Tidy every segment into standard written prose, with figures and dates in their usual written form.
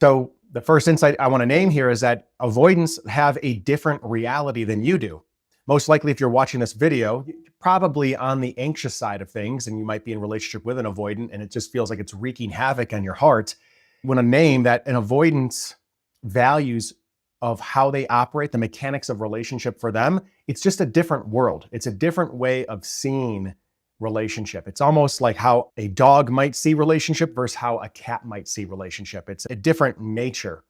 So the first insight I want to name here is that avoidants have a different reality than you do. Most likely, if you're watching this video, you're probably on the anxious side of things, and you might be in a relationship with an avoidant, and it just feels like it's wreaking havoc on your heart. You want to name that an avoidant's values of how they operate, the mechanics of relationship for them, it's just a different world. It's a different way of seeing relationship. It's almost like how a dog might see relationship versus how a cat might see relationship. It's a different nature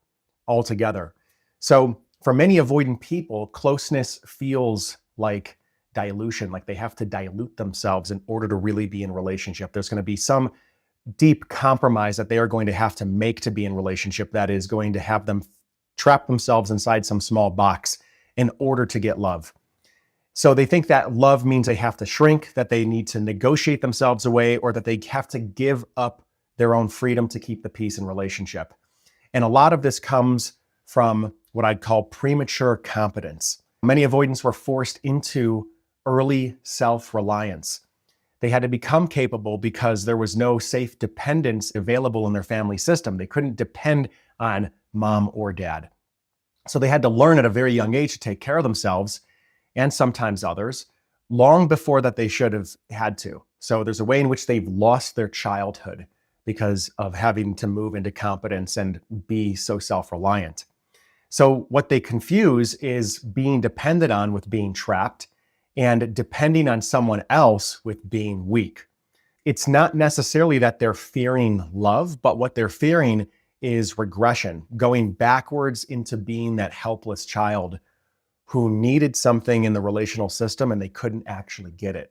altogether. So for many avoidant people, closeness feels like dilution, like they have to dilute themselves in order to really be in relationship. There's going to be some deep compromise that they are going to have to make to be in relationship that is going to have them trap themselves inside some small box in order to get love. So they think that love means they have to shrink, that they need to negotiate themselves away, or that they have to give up their own freedom to keep the peace in relationship. And a lot of this comes from what I'd call premature competence. Many avoidants were forced into early self-reliance. They had to become capable because there was no safe dependence available in their family system. They couldn't depend on mom or dad. So they had to learn at a very young age to take care of themselves and sometimes others long before that they should have had to. So there's a way in which they've lost their childhood because of having to move into competence and be so self-reliant. So what they confuse is being dependent on with being trapped and depending on someone else with being weak. It's not necessarily that they're fearing love, but what they're fearing is regression, going backwards into being that helpless child who needed something in the relational system and they couldn't actually get it.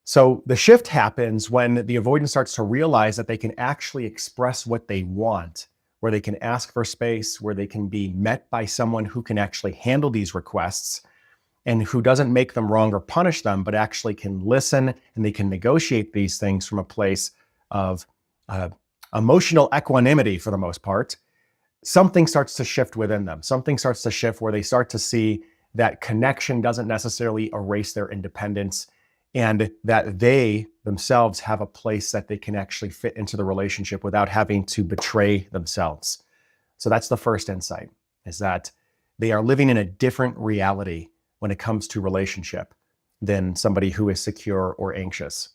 So the shift happens when the avoidant starts to realize that they can actually express what they want, where they can ask for space, where they can be met by someone who can actually handle these requests and who doesn't make them wrong or punish them, but actually can listen and they can negotiate these things from a place of emotional equanimity for the most part. Something starts to shift within them. Something starts to shift where they start to see that connection doesn't necessarily erase their independence and that they themselves have a place that they can actually fit into the relationship without having to betray themselves. So that's the first insight, is that they are living in a different reality when it comes to relationship than somebody who is secure or anxious.